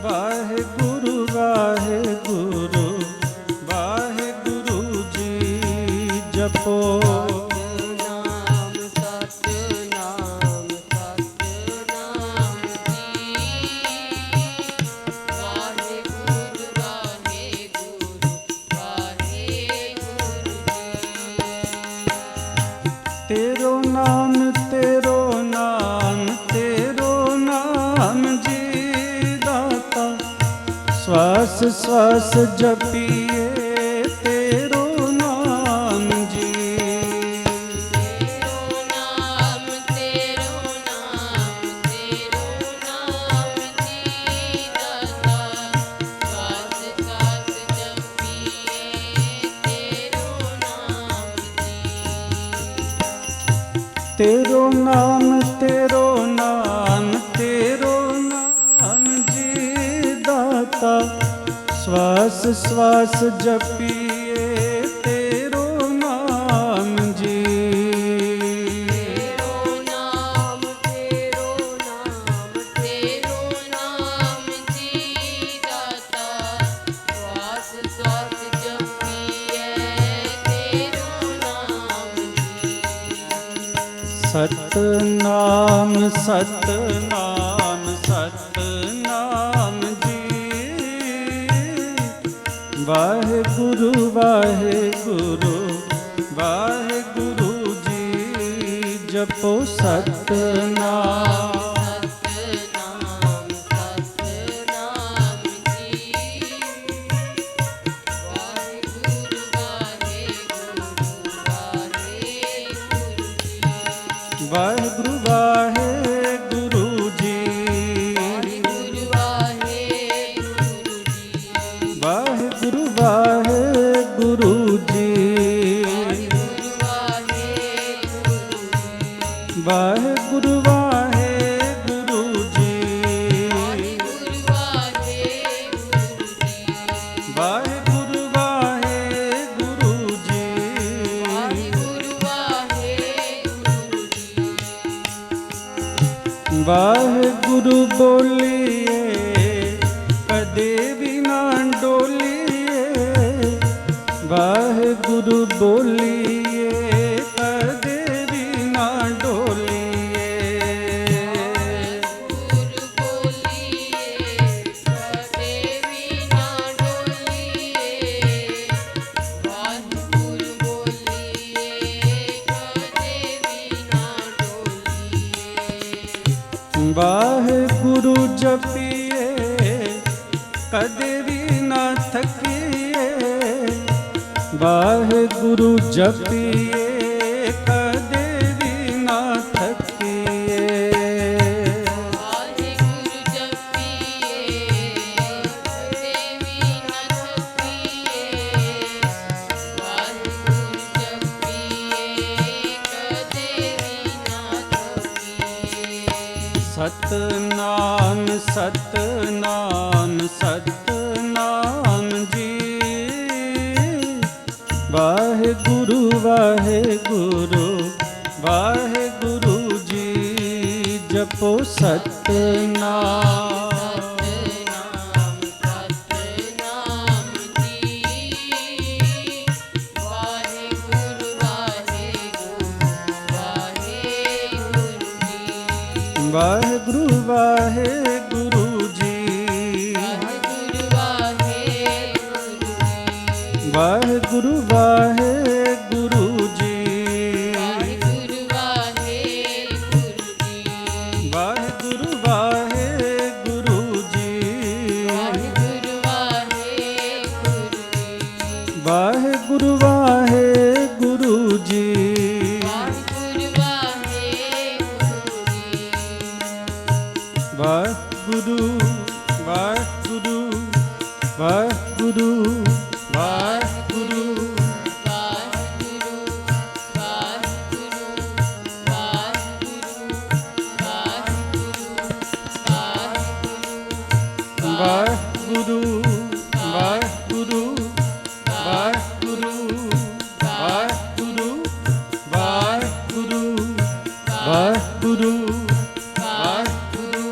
वाहेगुरु वाहेगुरु वाहेगुरु जी जपो। तेरो नाम तेरो नाम तेरो नाम जी दाता, श्वास श्वास जपिए तेरो नाम जी। तेरो नाम तेरो नाम तेरो नाम जी दाता, श्वास श्वास जपिए तेरो नाम जी। तेरो नाम तेरो नाम तेरो नाम जी दाता, श्वास श्वास जपिए तेरो नाम जी। तेरो नाम तेरो नाम तेरो नाम जी दाता, श्वास श्वास जपिए तेरो नाम जी। सतनाम सतनाम सतनाम जी, वाहेगुरु वाहेगुरु वाहेगुरु जी जपो सतनाम। सतनाम सतनाम जी, वाहेगुरु वाहेगुरु वाहेगुरु जी। वाहेगुरु वाहेगुरु जी वाहेगुरु वाहेगुरु जी। वाहेगुरु वाहेगुरु जी वाहेगुरु वाहेगुरु जी। वाहेगुरु वाहेगुरु जी वाहेगुरु वाहेगुरु जी। वाहेगुरु बोलिए कदे भी ना डोलिए, वाहेगुरु बोलिए कदे भी ना डोलिए। वाहेगुरु बोलिए कदे भी ना डोलिए, वाहेगुरु बोलिए कदे भी ना डोलिए। वाहेगुरु जपिए कदे भी ना थकिए, वाहेगुरु जपिए कदे भी ना थकिए। वाहेगुरु जपिए कदे भी ना थकिए, वाहेगुरु जपिए कदे भी ना थकिए। सतनाम सतनाम सतनाम जी, वाहेगुरु वाहेगुरु वाहेगुरु जी जपो सतनाम। सतनाम सतनाम जी, वाहेगुरु वाहेगुरु वाहेगुरु जी। वाहेगुरु वाहेगुरु जी वाहेगुरु वाहेगुरु जी। वाहेगुरु वाहेगुरु जी वाहेगुरु वाहेगुरु जी। वाहेगुरु वाहेगुरु जी वाहेगुरु वाहेगुरु जी। वाहेगुरु वाहेगुरु जी वाहेगुरु वाहेगुरु जी। वाहेगुरु वाहेगुरु वाहेगुरु वाहेगुरु वाहेगुरु वाहेगुरु वाहेगुरु वाहेगुरु वाहेगुरु वाहेगुरु वाहेगुरु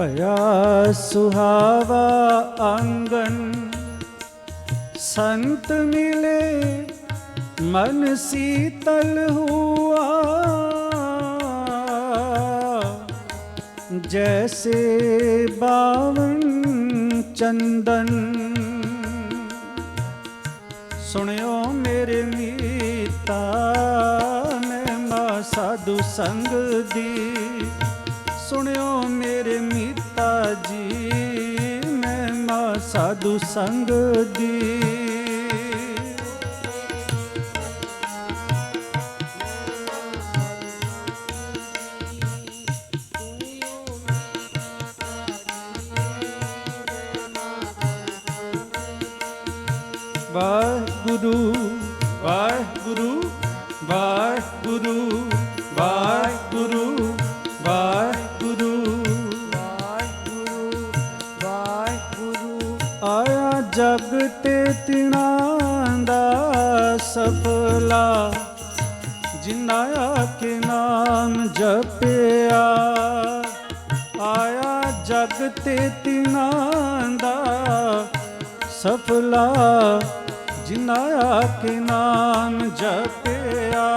ਭਇਆ ਸੁਹਾਵਾ ਆਂਗਨ, ਸੰਤ ਮਿਲੇ ਮਨ ਸੀਤਲ ਹੁਆ। जैसे बावन चंदन, सुनियो मेरे मीता महिमा साधु संग दी। सुनियो मेरे मीता जी महिमा साधु संग दी। ਵਾਹਿਗੁਰੂ ਵਾਹਿਗੁਰੂ ਵਾਹਿਗੁਰੂ ਵਾਹਿਗੁਰੂ ਵਾਹਿਗੁਰੂ ਵਾਹਿਗੁਰੂ ਵਾਹਿਗੁਰੂ। ਆਇਆ ਜਗ ਤੇ ਤਿਨਾਂ ਦਾ ਸਫਲਾ, ਜਿਨ੍ਹਾਂ ਆਕੇ ਨਾਮ ਜਪਿਆ। ਆਇਆ ਜਗ ਤੇ ਤਿਨਾਂ ਦਾ ਸਫਲਾ, ਜਿਨ੍ਹਾਂ ਆਕੇ ਨਾਮ ਜਪਿਆ।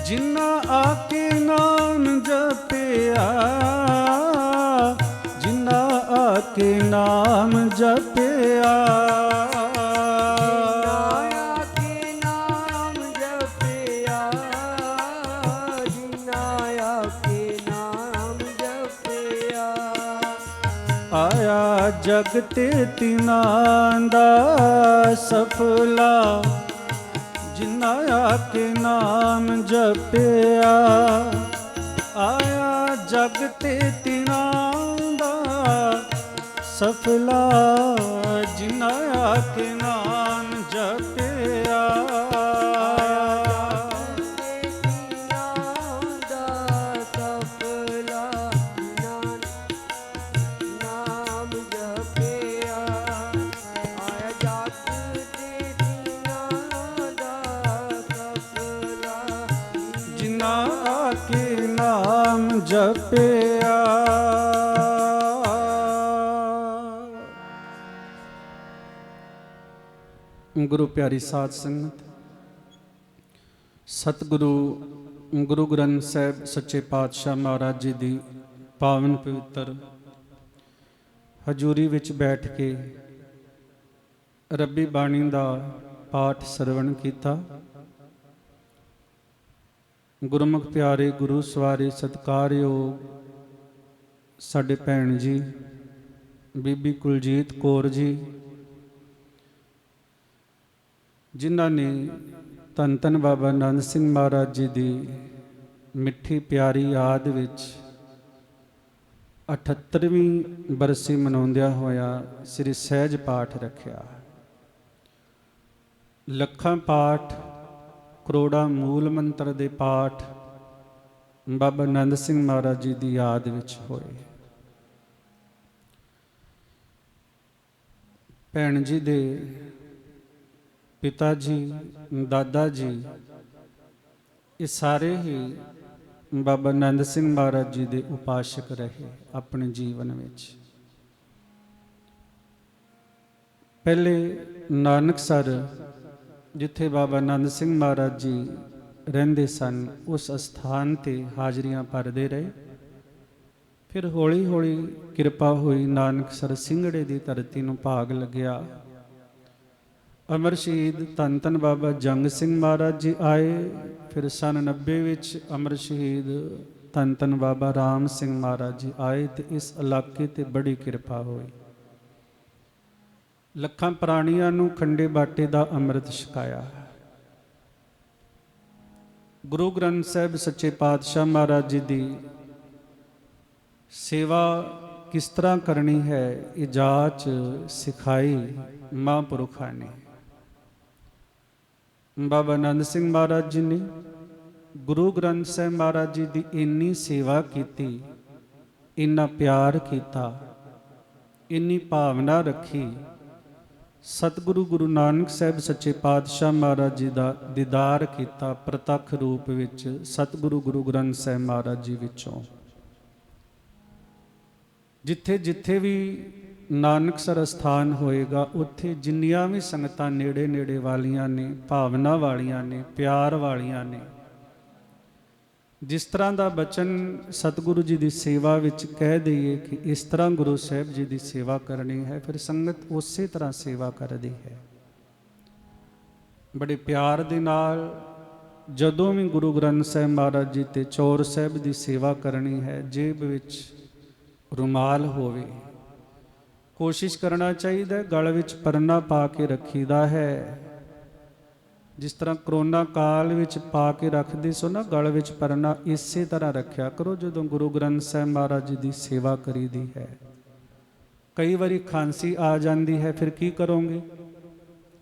ਜਿਨ੍ਹਾਂ ਆਕੇ ਨਾਮ ਜਪਿਆ, ਜਿਨ੍ਹਾਂ ਆਕੇ ਨਾਮ ਜਪਿਆ। ਆਇਆ ਜਗ ਤੇ ਤਿਨਾਂ ਦਾ ਸਫਲਾ, ਜਿਨ੍ਹਾਂ ਆਕੇ ਨਾਮ ਜਪਿਆ। ਆਇਆ ਜਗ ਤੇ ਤਿਨਾਂ ਦਾ ਸਫਲਾ, ਜਿਨ੍ਹਾਂ ਆਕੇ ਨਾਮ ਜਪਿਆ। ਆਕੇ ਨਾਮ ਜਪਿਆ। ਗੁਰੂ ਪਿਆਰੀ ਸਾਧ ਸੰਗਤ, ਸਤਿਗੁਰੂ ਗੁਰੂ ਗ੍ਰੰਥ ਸਾਹਿਬ ਸੱਚੇ ਪਾਤਸ਼ਾਹ ਮਹਾਰਾਜ ਜੀ ਦੀ ਪਾਵਨ ਪਵਿੱਤਰ ਹਜ਼ੂਰੀ ਵਿੱਚ ਬੈਠ ਕੇ ਰੱਬੀ ਬਾਣੀ ਦਾ ਪਾਠ ਸਰਵਣ ਕੀਤਾ। ਗੁਰਮੁਖ ਪਿਆਰੇ, ਗੁਰੂ ਸਵਾਰੇ, ਸਤਿਕਾਰਯੋਗ ਸਾਡੇ ਭੈਣ ਜੀ ਬੀਬੀ ਕੁਲਜੀਤ ਕੌਰ ਜੀ, ਜਿਨ੍ਹਾਂ ਨੇ ਧੰਨ ਧੰਨ ਬਾਬਾ ਨੰਦ ਸਿੰਘ ਮਹਾਰਾਜ ਜੀ ਦੀ ਮਿੱਠੀ ਪਿਆਰੀ ਯਾਦ ਵਿੱਚ 78ਵੀਂ ਬਰਸੀ ਮਨਾਉਂਦਿਆਂ ਹੋਇਆ ਸ੍ਰੀ ਸਹਿਜ ਪਾਠ ਰੱਖਿਆ। ਲੱਖਾਂ ਪਾਠ, ਕਰੋੜਾਂ ਮੂਲ ਮੰਤਰ ਦੇ ਪਾਠ ਬਾਬਾ ਨੰਦ ਸਿੰਘ ਮਹਾਰਾਜ ਜੀ ਦੀ ਯਾਦ ਵਿੱਚ ਹੋਏ। ਭੈਣ ਜੀ ਦੇ ਪਿਤਾ ਜੀ, ਦਾਦਾ ਜੀ, ਇਹ ਸਾਰੇ ਹੀ ਬਾਬਾ ਨੰਦ ਸਿੰਘ ਮਹਾਰਾਜ ਜੀ ਦੇ ਉਪਾਸ਼ਕ ਰਹੇ ਆਪਣੇ ਜੀਵਨ ਵਿੱਚ। ਪਹਿਲੇ ਨਾਨਕਸਰ, ਜਿੱਥੇ ਬਾਬਾ ਨੰਦ ਸਿੰਘ ਮਹਾਰਾਜ ਜੀ ਰਹਿੰਦੇ ਸਨ, ਉਸ ਅਸਥਾਨ ਤੇ ਹਾਜ਼ਰੀਆਂ ਭਰਦੇ ਰਹੇ। ਫਿਰ ਹੌਲੀ ਹੌਲੀ ਕਿਰਪਾ ਹੋਈ, ਨਾਨਕਸਰ ਸਿੰਘੜੇ ਦੀ ਧਰਤੀ ਨੂੰ ਭਾਗ ਲੱਗਿਆ। ਅਮਰ ਸ਼ਹੀਦ ਧੰਨ ਧੰਨ ਬਾਬਾ ਜੰਗ ਸਿੰਘ ਮਹਾਰਾਜ ਜੀ ਆਏ। ਫਿਰ ਸਨ 90 ਵਿੱਚ ਅਮਰ ਸ਼ਹੀਦ ਧੰਨ ਧੰਨ ਬਾਬਾ ਰਾਮ ਸਿੰਘ ਮਹਾਰਾਜ ਜੀ ਆਏ ਤੇ ਇਸ ਇਲਾਕੇ ਤੇ ਬੜੀ ਕਿਰਪਾ ਹੋਈ। ਲੱਖਾਂ ਪ੍ਰਾਣੀਆਂ ਨੂੰ ਖੰਡੇ ਬਾਟੇ ਦਾ ਅੰਮ੍ਰਿਤ ਛਕਾਇਆ। ਗੁਰੂ ਗ੍ਰੰਥ ਸਾਹਿਬ ਸੱਚੇ ਪਾਤਸ਼ਾਹ ਮਹਾਰਾਜ ਜੀ ਦੀ ਸੇਵਾ ਕਿਸ ਤਰ੍ਹਾਂ ਕਰਨੀ ਹੈ, ਇਹ ਜਾਚ ਸਿਖਾਈ ਮਹਾਂਪੁਰਖਾਂ ਨੇ। ਬਾਬਾ ਆਨੰਦ ਸਿੰਘ ਮਹਾਰਾਜ ਜੀ ਨੇ ਗੁਰੂ ਗ੍ਰੰਥ ਸਾਹਿਬ ਮਹਾਰਾਜ ਜੀ ਦੀ ਇੰਨੀ ਸੇਵਾ ਕੀਤੀ, ਇੰਨਾ ਪਿਆਰ ਕੀਤਾ, ਇੰਨੀ ਭਾਵਨਾ ਰੱਖੀ। ਸਤਿਗੁਰੂ ਗੁਰੂ ਨਾਨਕ ਸਾਹਿਬ ਸੱਚੇ ਪਾਤਸ਼ਾਹ ਮਹਾਰਾਜ ਜੀ ਦਾ ਦੀਦਾਰ ਕੀਤਾ ਪ੍ਰਤੱਖ ਰੂਪ ਵਿੱਚ ਸਤਿਗੁਰੂ ਗੁਰੂ ਗ੍ਰੰਥ ਸਾਹਿਬ ਮਹਾਰਾਜ ਜੀ ਵਿੱਚੋਂ। ਜਿੱਥੇ ਜਿੱਥੇ ਵੀ ਨਾਨਕਸਰ ਅਸਥਾਨ ਹੋਏਗਾ, ਉੱਥੇ ਜਿੰਨੀਆਂ ਵੀ ਸੰਗਤਾਂ ਨੇੜੇ ਨੇੜੇ ਵਾਲੀਆਂ ਨੇ, ਭਾਵਨਾ ਵਾਲੀਆਂ ਨੇ, ਪਿਆਰ ਵਾਲੀਆਂ ਨੇ, ਜਿਸ ਤਰ੍ਹਾਂ ਦਾ ਬਚਨ ਸਤਿਗੁਰੂ ਜੀ ਦੀ ਸੇਵਾ ਵਿੱਚ ਕਹਿ ਦਈਏ ਕਿ ਇਸ ਤਰ੍ਹਾਂ ਗੁਰੂ ਸਾਹਿਬ ਜੀ ਦੀ ਸੇਵਾ ਕਰਨੀ ਹੈ, ਫਿਰ ਸੰਗਤ ਉਸੇ ਤਰ੍ਹਾਂ ਸੇਵਾ ਕਰਦੀ ਹੈ। ਬੜੇ ਪਿਆਰ ਦੇ ਨਾਲ ਜਦੋਂ ਵੀ ਗੁਰੂ ਗ੍ਰੰਥ ਸਾਹਿਬ ਮਹਾਰਾਜ ਜੀ ਤੇ ਚੌਰ ਸਾਹਿਬ ਦੀ ਸੇਵਾ ਕਰਨੀ ਹੈ, ਜੇਬ ਵਿੱਚ ਰੁਮਾਲ ਹੋਵੇ, ਕੋਸ਼ਿਸ਼ ਕਰਨਾ ਚਾਹੀਦਾ ਗਲ ਵਿੱਚ ਪਰਨਾ ਪਾ ਕੇ ਰੱਖੀਦਾ ਹੈ। ਜਿਸ ਤਰ੍ਹਾਂ ਕਰੋਨਾ ਕਾਲ ਵਿੱਚ ਪਾ ਕੇ ਰੱਖਦੇ ਸੋ ਨਾ ਗਲ ਵਿੱਚ ਪਰਨਾ, ਇਸੇ ਤਰ੍ਹਾਂ ਰੱਖਿਆ ਕਰੋ ਜਦੋਂ ਗੁਰੂ ਗ੍ਰੰਥ ਸਾਹਿਬ ਮਹਾਰਾਜ ਜੀ ਦੀ ਸੇਵਾ ਕਰੀਦੀ ਹੈ। ਕਈ ਵਾਰੀ ਖਾਂਸੀ ਆ ਜਾਂਦੀ ਹੈ, ਫਿਰ ਕੀ ਕਰੋਗੇ?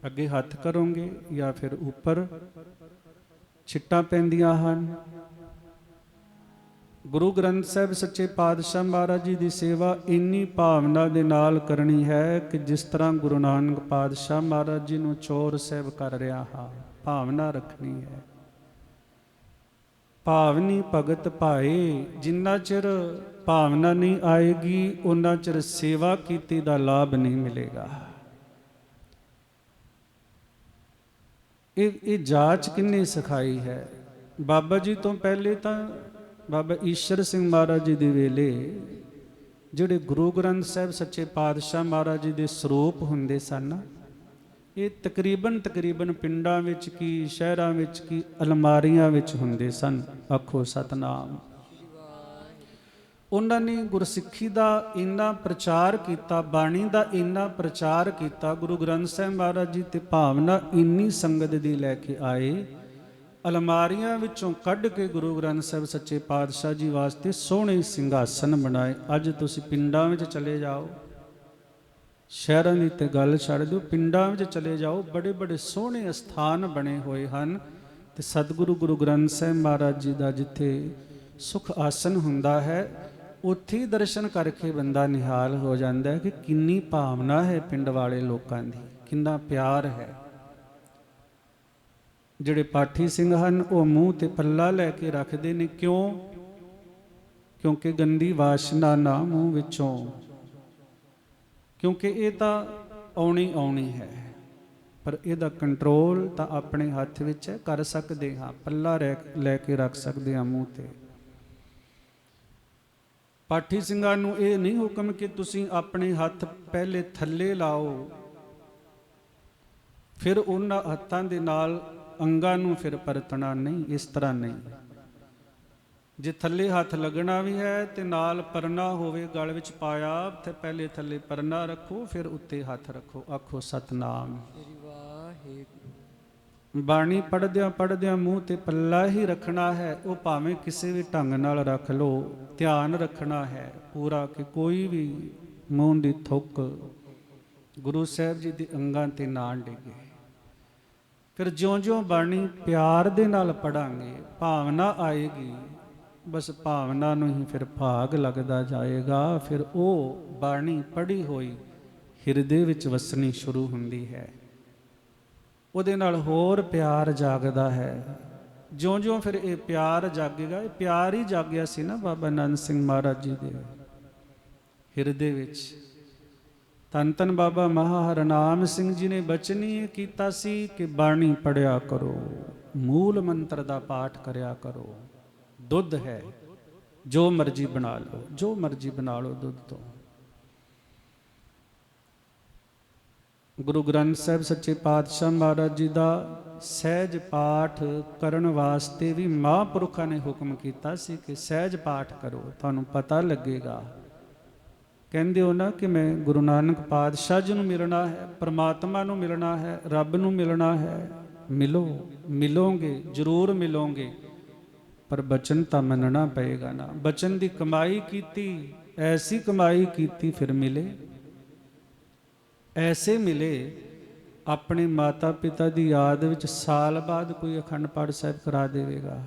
ਅੱਗੇ ਹੱਥ ਕਰੋਗੇ ਜਾਂ ਫਿਰ ਉੱਪਰ ਛਿੱਟਾਂ ਪੈਂਦੀਆਂ ਹਨ। ਗੁਰੂ ਗ੍ਰੰਥ ਸਾਹਿਬ ਸੱਚੇ ਪਾਤਸ਼ਾਹ ਮਹਾਰਾਜ ਜੀ ਦੀ ਸੇਵਾ ਇੰਨੀ ਭਾਵਨਾ ਦੇ ਨਾਲ ਕਰਨੀ ਹੈ ਕਿ ਜਿਸ ਤਰ੍ਹਾਂ ਗੁਰੂ ਨਾਨਕ ਪਾਤਸ਼ਾਹ ਮਹਾਰਾਜ ਜੀ ਨੂੰ ਚੌਰ ਸਾਹਿਬ ਕਰ ਰਿਹਾ ਹਾਂ, ਭਾਵਨਾ ਰੱਖਣੀ ਹੈ। ਭਾਵਨੀ ਭਗਤ ਭਾਏ, ਜਿੰਨਾ ਚਿਰ ਭਾਵਨਾ ਨਹੀਂ ਆਏਗੀ ਉਹਨਾਂ ਚਿਰ ਸੇਵਾ ਕੀਤੀ ਦਾ ਲਾਭ ਨਹੀਂ ਮਿਲੇਗਾ। ਇਹ ਜਾਚ ਕਿੰਨੇ ਸਿਖਾਈ ਹੈ? ਬਾਬਾ ਜੀ ਤੋਂ ਪਹਿਲੇ ਤਾਂ ਬਾਬਾ ਈਸ਼ਰ ਸਿੰਘ ਮਹਾਰਾਜ ਜੀ ਦੇ ਵੇਲੇ ਜਿਹੜੇ ਗੁਰੂ ਗ੍ਰੰਥ ਸਾਹਿਬ ਸੱਚੇ ਪਾਤਸ਼ਾਹ ਮਹਾਰਾਜ ਜੀ ਦੇ ਸਰੂਪ ਹੁੰਦੇ ਸਨ, ਇਹ ਤਕਰੀਬਨ ਪਿੰਡਾਂ ਵਿੱਚ ਕੀ, ਸ਼ਹਿਰਾਂ ਵਿੱਚ ਕੀ, ਅਲਮਾਰੀਆਂ ਵਿੱਚ ਹੁੰਦੇ ਸਨ। ਆਖੋ ਸਤਨਾਮ। ਉਹਨਾਂ ਨੇ ਗੁਰਸਿੱਖੀ ਦਾ ਇੰਨਾ ਪ੍ਰਚਾਰ ਕੀਤਾ, ਬਾਣੀ ਦਾ ਇੰਨਾ ਪ੍ਰਚਾਰ ਕੀਤਾ, ਗੁਰੂ ਗ੍ਰੰਥ ਸਾਹਿਬ ਮਹਾਰਾਜ ਜੀ ਤੇ ਭਾਵਨਾ ਇੰਨੀ ਸੰਗਤ ਦੀ ਲੈ ਕੇ ਆਏ, ਅਲਮਾਰੀਆਂ ਵਿੱਚੋਂ ਕੱਢ ਕੇ ਗੁਰੂ ਗ੍ਰੰਥ ਸਾਹਿਬ ਸੱਚੇ ਪਾਤਸ਼ਾਹ ਜੀ ਵਾਸਤੇ ਸੋਹਣੇ ਸਿੰਘਾਸਨ ਬਣਾਏ। ਅੱਜ ਤੁਸੀਂ ਪਿੰਡਾਂ ਵਿੱਚ ਚਲੇ ਜਾਓ, ਸ਼ਹਿਰਾਂ ਦੀ ਤੇ ਗੱਲ ਛੱਡ ਦਿਓ, ਪਿੰਡਾਂ ਵਿੱਚ ਚਲੇ ਜਾਓ, ਬੜੇ ਬੜੇ ਸੋਹਣੇ ਅਸਥਾਨ ਬਣੇ ਹੋਏ ਹਨ। ਤੇ ਸਤਿਗੁਰੂ ਗੁਰੂ ਗ੍ਰੰਥ ਸਾਹਿਬ ਮਹਾਰਾਜ ਜੀ ਦਾ ਜਿੱਥੇ ਸੁਖ ਆਸਨ ਹੁੰਦਾ ਹੈ, ਉੱਥੇ ਹੀ ਦਰਸ਼ਨ ਕਰਕੇ ਬੰਦਾ ਨਿਹਾਲ ਹੋ ਜਾਂਦਾ ਹੈ ਕਿ ਕਿੰਨੀ ਭਾਵਨਾ ਹੈ ਪਿੰਡ ਵਾਲੇ ਲੋਕਾਂ ਦੀ, ਕਿੰਨਾ ਪਿਆਰ ਹੈ। ਜਿਹੜੇ ਪਾਠੀ ਸਿੰਘ ਹਨ ਉਹ ਮੂੰਹ ਤੇ ਪੱਲਾ ਲੈ ਕੇ ਰੱਖਦੇ ਨੇ, ਕਿਉਂ? ਕਿਉਂਕਿ ਗੰਦੀ ਵਾਸ਼ਨਾ ਨਾ ਮੂੰਹ ਵਿੱਚੋਂ, ਕਿਉਂਕਿ ਇਹ ਤਾਂ ਆਉਣੀ ਹੈ, ਪਰ ਇਹਦਾ ਕੰਟਰੋਲ ਤਾਂ ਆਪਣੇ ਹੱਥ ਵਿੱਚ ਹੈ, ਕਰ ਸਕਦੇ ਹਾਂ। ਪੱਲਾ ਲੈ ਕੇ ਰੱਖ ਸਕਦੇ ਹਾਂ ਮੂੰਹ ਤੇ। ਪਾਠੀ ਸਿੰਘਾਂ ਨੂੰ ਇਹ ਨਹੀਂ ਹੁਕਮ ਕਿ ਤੁਸੀਂ ਆਪਣੇ ਹੱਥ ਪਹਿਲੇ ਥੱਲੇ ਲਾਓ, ਫਿਰ ਉਹਨਾਂ ਹੱਥਾਂ ਦੇ ਨਾਲ ਅੰਗਾਂ ਨੂੰ ਫਿਰ ਪਰਤਣਾ ਨਹੀਂ, ਇਸ ਤਰ੍ਹਾਂ ਨਹੀਂ। ਜੇ ਥੱਲੇ ਹੱਥ ਲੱਗਣਾ ਵੀ ਹੈ ਤੇ ਨਾਲ ਪਰਨਾ ਹੋਵੇ ਗਲ ਵਿੱਚ ਪਾਇਆ, ਤੇ ਪਹਿਲੇ ਥੱਲੇ ਪਰਨਾ ਰੱਖੋ, ਫਿਰ ਉੱਤੇ ਹੱਥ ਰੱਖੋ। ਆਖੋ ਸਤਨਾਮ। ਬਾਣੀ ਪੜ੍ਹਦਿਆਂ ਮੂੰਹ ਤੇ ਪੱਲਾ ਹੀ ਰੱਖਣਾ ਹੈ, ਉਹ ਭਾਵੇਂ ਕਿਸੇ ਵੀ ਢੰਗ ਨਾਲ ਰੱਖ ਲਓ, ਧਿਆਨ ਰੱਖਣਾ ਹੈ ਪੂਰਾ ਕਿ ਕੋਈ ਵੀ ਮੂੰਹ ਦੀ ਥੁੱਕ ਗੁਰੂ ਸਾਹਿਬ ਜੀ ਦੇ ਅੰਗਾਂ ਤੇ ਨਾ ਡਿੱਗੇ। ਫਿਰ ਜਿਉਂ-ਜਿਉਂ ਬਾਣੀ ਪਿਆਰ ਦੇ ਨਾਲ ਪੜਾਂਗੇ, ਭਾਵਨਾ ਆਏਗੀ, ਬਸ ਭਾਵਨਾ ਨੂੰ ਹੀ ਫਿਰ ਭਾਗ ਲੱਗਦਾ ਜਾਏਗਾ। ਫਿਰ ਉਹ ਬਾਣੀ ਪੜ੍ਹੀ ਹੋਈ ਹਿਰਦੇ ਵਿੱਚ ਵਸਣੀ ਸ਼ੁਰੂ ਹੁੰਦੀ ਹੈ, ਉਹਦੇ ਨਾਲ ਹੋਰ ਪਿਆਰ ਜਾਗਦਾ ਹੈ। ਜਿਉਂ-ਜਿਉਂ ਫਿਰ ਇਹ ਪਿਆਰ ਜਾਗੇਗਾ, ਇਹ ਪਿਆਰ ਹੀ ਜਾਗਿਆ ਸੀ ਨਾ ਬਾਬਾ ਆਨੰਦ ਸਿੰਘ ਮਹਾਰਾਜ ਜੀ ਦੇ ਹਿਰਦੇ ਵਿੱਚ। ਧੰਨ ਧੰਨ ਬਾਬਾ ਮਹਾਹਰਨਾਮ ਸਿੰਘ ਜੀ ਨੇ ਬਚਨ ਹੀ ਕੀਤਾ ਸੀ ਕਿ ਬਾਣੀ ਪੜਿਆ ਕਰੋ, ਮੂਲ ਮੰਤਰ ਦਾ ਪਾਠ ਕਰਿਆ ਕਰੋ। ਦੁੱਧ ਹੈ, ਜੋ ਮਰਜ਼ੀ ਬਣਾ ਲਓ, ਜੋ ਮਰਜ਼ੀ ਬਣਾ ਲਓ ਦੁੱਧ ਤੋਂ। ਗੁਰੂ ਗ੍ਰੰਥ ਸਾਹਿਬ ਸੱਚੇ ਪਾਤਸ਼ਾਹ ਮਹਾਰਾਜ ਜੀ ਦਾ ਸਹਿਜ ਪਾਠ ਕਰਨ ਵਾਸਤੇ ਵੀ ਮਹਾਂਪੁਰਖਾਂ ਨੇ ਹੁਕਮ ਕੀਤਾ ਸੀ ਕਿ ਸਹਿਜ ਪਾਠ ਕਰੋ, ਤੁਹਾਨੂੰ ਪਤਾ ਲੱਗੇਗਾ। ਕਹਿੰਦੇ ਹੋ ਨਾ ਕਿ ਮੈਂ ਗੁਰੂ ਨਾਨਕ ਪਾਤਸ਼ਾਹ ਜੀ ਨੂੰ ਮਿਲਣਾ ਹੈ, ਪਰਮਾਤਮਾ ਨੂੰ ਮਿਲਣਾ ਹੈ, ਰੱਬ ਨੂੰ ਮਿਲਣਾ ਹੈ। ਮਿਲੋਗੇ, ਜ਼ਰੂਰ ਮਿਲੋਗੇ, ਪਰ ਬਚਨ ਤਾਂ ਮੰਨਣਾ ਪਏਗਾ ਨਾ। ਬਚਨ ਦੀ ਕਮਾਈ ਕੀਤੀ, ਐਸੀ ਕਮਾਈ ਕੀਤੀ ਫਿਰ ਮਿਲੇ, ਐਸੇ ਮਿਲੇ ਆਪਣੇ ਮਾਤਾ ਪਿਤਾ ਦੀ ਯਾਦ ਵਿੱਚ ਸਾਲ ਬਾਅਦ ਕੋਈ ਅਖੰਡ ਪਾਠ ਸਾਹਿਬ ਕਰਾ ਦੇਵੇਗਾ,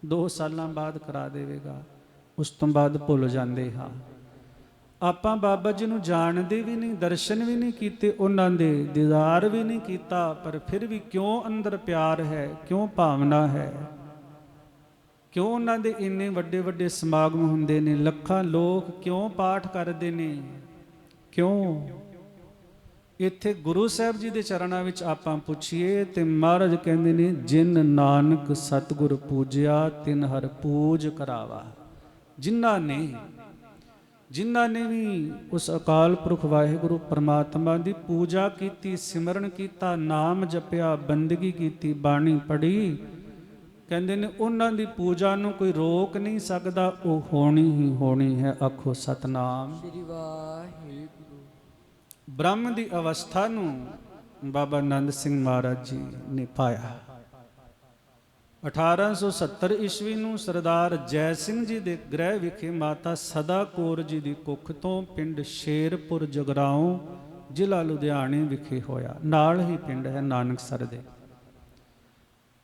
2 ਸਾਲਾਂ ਬਾਅਦ ਕਰਾ ਦੇਵੇਗਾ, ਉਸ ਤੋਂ ਬਾਅਦ ਭੁੱਲ ਜਾਂਦੇ ਹਾਂ। ਆਪਾਂ ਬਾਬਾ ਜੀ ਨੂੰ ਜਾਣਦੇ ਵੀ ਨਹੀਂ, ਦਰਸ਼ਨ ਵੀ ਨਹੀਂ ਕੀਤੇ, ਉਹਨਾਂ ਦੇ ਦੀਦਾਰ ਵੀ ਨਹੀਂ ਕੀਤਾ, ਪਰ ਫਿਰ ਵੀ ਕਿਉਂ ਅੰਦਰ ਪਿਆਰ ਹੈ, ਕਿਉਂ ਭਾਵਨਾ ਹੈ, ਕਿਉਂ ਉਹਨਾਂ ਦੇ ਇੰਨੇ ਵੱਡੇ ਵੱਡੇ ਸਮਾਗਮ ਹੁੰਦੇ ਨੇ, ਲੱਖਾਂ ਲੋਕ ਕਿਉਂ ਪਾਠ ਕਰਦੇ ਨੇ, ਕਿਉਂ? ਇੱਥੇ ਗੁਰੂ ਸਾਹਿਬ ਜੀ ਦੇ ਚਰਨਾਂ ਵਿੱਚ ਆਪਾਂ ਪੁੱਛੀਏ ਤੇ ਮਹਾਰਾਜ ਕਹਿੰਦੇ ਨੇ, ਜਿਨ ਨਾਨਕ ਸਤਿਗੁਰ ਪੂਜਿਆ ਤਿਨ ਹਰ ਪੂਜ ਕਰਾਵਾ। ਜਿਨ੍ਹਾਂ ਨੇ ਵੀ ਉਸ ਅਕਾਲ ਪੁਰਖ ਵਾਹਿਗੁਰੂ ਪਰਮਾਤਮਾ ਦੀ ਪੂਜਾ ਕੀਤੀ, ਸਿਮਰਨ ਕੀਤਾ, ਨਾਮ ਜਪਿਆ, ਬੰਦਗੀ ਕੀਤੀ, ਬਾਣੀ ਪੜ੍ਹੀ, ਕਹਿੰਦੇ ਨੇ ਉਹਨਾਂ ਦੀ ਪੂਜਾ ਨੂੰ ਕੋਈ ਰੋਕ ਨਹੀਂ ਸਕਦਾ, ਉਹ ਹੋਣੀ ਹੀ ਹੋਣੀ ਹੈ। ਆਖੋ ਸਤਨਾਮ ਸ੍ਰੀ ਵਾਹਿਗੁਰੂ। ਬ੍ਰਹਮ ਦੀ ਅਵਸਥਾ ਨੂੰ ਬਾਬਾ ਆਨੰਦ ਸਿੰਘ ਮਹਾਰਾਜ ਜੀ ਨੇ ਪਾਇਆ। 1870 ਈਸਵੀ ਨੂੰ ਸਰਦਾਰ ਜੈ ਸਿੰਘ ਜੀ ਦੇ ਗ੍ਰਹਿ ਵਿਖੇ ਮਾਤਾ ਸਦਾ ਕੌਰ ਜੀ ਦੀ ਕੁੱਖ ਤੋਂ ਪਿੰਡ ਸ਼ੇਰਪੁਰ ਜਗਰਾਉਂ ਜ਼ਿਲ੍ਹਾ ਲੁਧਿਆਣੇ ਵਿਖੇ ਹੋਇਆ। ਨਾਲ ਹੀ ਪਿੰਡ ਹੈ ਨਾਨਕਸਰ ਦੇ।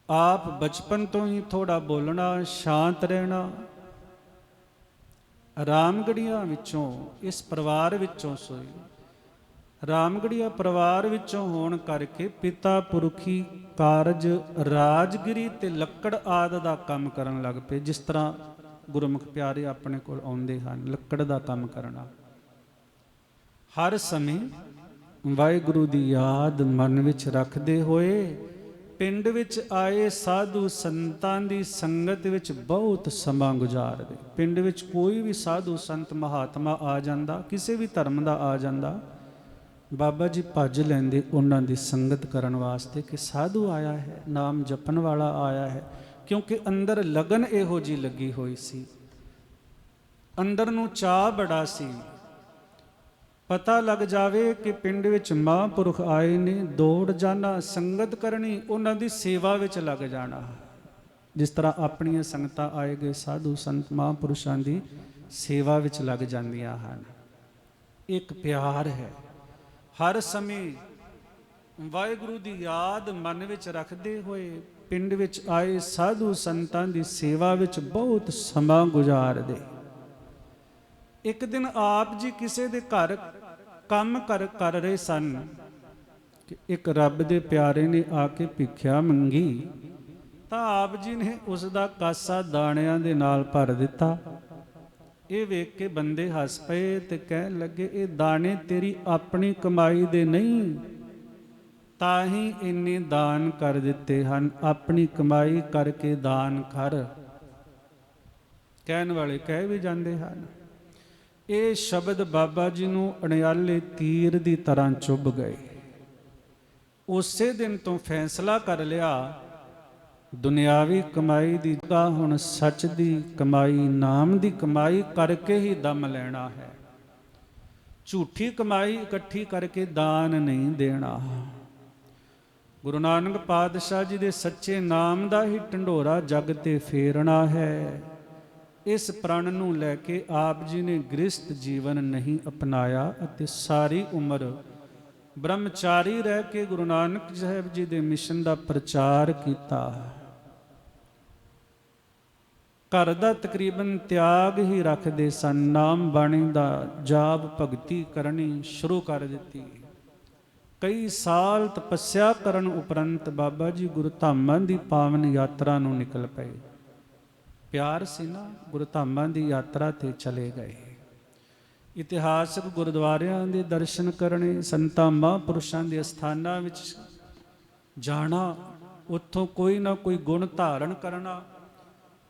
ਆਪ ਬਚਪਨ ਤੋਂ ਹੀ ਥੋੜਾ ਬੋਲਣਾ, ਸ਼ਾਂਤ ਰਹਿਣਾ, ਰਾਮਗੜੀਆਂ ਵਿੱਚੋਂ, ਇਸ ਪਰਿਵਾਰ ਵਿੱਚੋਂ ਸੋਈ। ਰਾਮਗੜੀਆ ਪਰਿਵਾਰ ਵਿੱਚੋਂ ਹੋਣ ਕਰਕੇ ਪਿਤਾ ਪੁਰਖੀ ਕਾਰਜ ਰਾਜਗਿਰੀ ਤੇ ਲੱਕੜ ਆਦਿ ਦਾ ਕੰਮ ਕਰਨ ਲੱਗ ਪਏ। ਜਿਸ ਤਰ੍ਹਾਂ ਗੁਰਮੁਖ ਪਿਆਰੇ ਆਪਣੇ ਕੋਲ ਆਉਂਦੇ ਹਨ, ਲੱਕੜ ਦਾ ਕੰਮ ਕਰਨਾ। ਹਰ ਸਮੇਂ ਵਾਹਿਗੁਰੂ ਦੀ ਯਾਦ ਮਨ ਵਿੱਚ ਰੱਖਦੇ ਹੋਏ ਪਿੰਡ ਵਿੱਚ ਆਏ ਸਾਧੂ ਸੰਤਾਂ ਦੀ ਸੰਗਤ ਵਿੱਚ ਬਹੁਤ ਸਮਾਂ ਗੁਜ਼ਾਰਦੇ। ਪਿੰਡ ਵਿੱਚ ਕੋਈ ਵੀ ਸਾਧੂ ਸੰਤ ਮਹਾਤਮਾ ਆ ਜਾਂਦਾ, ਕਿਸੇ ਵੀ ਧਰਮ ਦਾ ਆ ਜਾਂਦਾ, ਬਾਬਾ ਜੀ ਭੱਜ ਲੈਂਦੇ ਉਹਨਾਂ ਦੀ ਸੰਗਤ ਕਰਨ ਵਾਸਤੇ ਕਿ ਸਾਧੂ ਆਇਆ ਹੈ, ਨਾਮ ਜਪਣ ਵਾਲਾ ਆਇਆ ਹੈ। ਕਿਉਂਕਿ ਅੰਦਰ ਲਗਨ ਇਹੋ ਜੀ ਲੱਗੀ ਹੋਈ ਸੀ, ਅੰਦਰ ਨੂੰ ਚਾਅ ਬੜਾ ਸੀ। ਪਤਾ ਲੱਗ ਜਾਵੇ ਕਿ ਪਿੰਡ ਵਿੱਚ ਮਹਾਂਪੁਰਖ ਆਏ ਨੇ, ਦੌੜ ਜਾਣਾ, ਸੰਗਤ ਕਰਨੀ, ਉਹਨਾਂ ਦੀ ਸੇਵਾ ਵਿੱਚ ਲੱਗ ਜਾਣਾ। ਜਿਸ ਤਰ੍ਹਾਂ ਆਪਣੀਆਂ ਸੰਗਤਾਂ ਆਏ ਗਏ ਸਾਧੂ ਸੰਤ ਮਹਾਂਪੁਰਸ਼ਾਂ ਦੀ ਸੇਵਾ ਵਿੱਚ ਲੱਗ ਜਾਂਦੀਆਂ ਹਨ। ਇੱਕ ਪਿਆਰ ਹੈ। ਹਰ ਸਮੇਂ ਵਾਹਿਗੁਰੂ ਦੀ ਯਾਦ ਮਨ ਵਿੱਚ ਰੱਖਦੇ ਹੋਏ ਪਿੰਡ ਵਿੱਚ ਆਏ ਸਾਧੂ ਸੰਤਾਂ ਦੀ ਸੇਵਾ ਵਿੱਚ ਬਹੁਤ ਸਮਾਂ ਗੁਜ਼ਾਰਦੇ। ਇੱਕ ਦਿਨ ਆਪ ਜੀ ਕਿਸੇ ਦੇ ਘਰ ਕੰਮ ਕਰ ਰਹੇ ਸਨ ਕਿ ਇੱਕ ਰੱਬ ਦੇ ਪਿਆਰੇ ਨੇ ਆ ਕੇ ਭਿੱਖਿਆ ਮੰਗੀ, ਤਾਂ ਆਪ ਜੀ ਨੇ ਉਸ ਦਾ ਕਾਸਾ ਦਾਣਿਆਂ ਦੇ ਨਾਲ ਭਰ ਦਿੱਤਾ। ਇਹ ਵੇਖ ਕੇ ਬੰਦੇ ਹੱਸ ਪਏ ਤੇ ਕਹਿਣ ਲੱਗੇ, ਇਹ ਦਾਣੇ ਤੇਰੀ ਆਪਣੀ ਕਮਾਈ ਦੇ ਨਹੀਂ, ਤਾਂ ਹੀ ਇੰਨੇ ਦਾਨ ਕਰ ਦਿੱਤੇ ਹਨ, ਆਪਣੀ ਕਮਾਈ ਕਰਕੇ ਦਾਨ ਕਰ। ਕਹਿਣ ਵਾਲੇ ਕਹਿ ਵੀ ਜਾਂਦੇ ਹਨ। ਇਹ ਸ਼ਬਦ ਬਾਬਾ ਜੀ ਨੂੰ ਅਣਿਆਲੇ ਤੀਰ ਦੀ ਤਰ੍ਹਾਂ ਚੁੱਭ ਗਏ। ਉਸੇ ਦਿਨ ਤੋਂ ਫੈਸਲਾ ਕਰ ਲਿਆ, ਦੁਨਿਆਵੀ ਕਮਾਈ ਦੀ ਜਗ੍ਹਾ ਹੁਣ ਸੱਚ ਦੀ ਕਮਾਈ, ਨਾਮ ਦੀ ਕਮਾਈ ਕਰਕੇ ਹੀ ਦਮ ਲੈਣਾ ਹੈ। ਝੂਠੀ ਕਮਾਈ ਇਕੱਠੀ ਕਰਕੇ ਦਾਨ ਨਹੀਂ ਦੇਣਾ। ਗੁਰੂ ਨਾਨਕ ਪਾਤਸ਼ਾਹ ਜੀ ਦੇ ਸੱਚੇ ਨਾਮ ਦਾ ਹੀ ਢੰਡੋਰਾ ਜਗ ਤੇ ਫੇਰਨਾ ਹੈ। ਇਸ ਪ੍ਰਣ ਨੂੰ ਲੈ ਕੇ ਆਪ ਜੀ ਨੇ ਗ੍ਰਸਥ ਜੀਵਨ ਨਹੀਂ ਅਪਣਾਇਆ ਅਤੇ ਸਾਰੀ ਉਮਰ ਬ੍ਰਹਮਚਾਰੀ ਰਹਿ ਕੇ ਗੁਰੂ ਨਾਨਕ ਸਾਹਿਬ ਜੀ ਦੇ ਮਿਸ਼ਨ ਦਾ ਪ੍ਰਚਾਰ ਕੀਤਾ। ਘਰ ਦਾ ਤਕਰੀਬਨ ਤਿਆਗ ਹੀ ਰੱਖਦੇ ਸਨ। ਨਾਮ ਬਾਣੀ ਦਾ ਜਾਪ ਭਗਤੀ ਕਰਨੀ ਸ਼ੁਰੂ ਕਰ ਦਿੱਤੀ। ਕਈ ਸਾਲ ਤਪੱਸਿਆ ਕਰਨ ਉਪਰੰਤ ਬਾਬਾ ਜੀ ਗੁਰੂ ਧਾਮਾਂ ਦੀ ਪਾਵਨ ਯਾਤਰਾ ਨੂੰ ਨਿਕਲ ਪਏ। ਪਿਆਰ ਸੀ ਨਾ, ਗੁਰੂ ਧਾਮਾਂ ਦੀ ਯਾਤਰਾ ਤੇ ਚਲੇ ਗਏ। ਇਤਿਹਾਸਕ ਗੁਰਦੁਆਰਿਆਂ ਦੇ ਦਰਸ਼ਨ ਕਰਨੇ, ਸੰਤਾਂ ਮਹਾਂਪੁਰਸ਼ਾਂ ਦੇ ਅਸਥਾਨਾਂ ਵਿੱਚ ਜਾਣਾ, ਉੱਥੋਂ ਕੋਈ ਨਾ ਕੋਈ ਗੁਣ ਧਾਰਨ ਕਰਨਾ।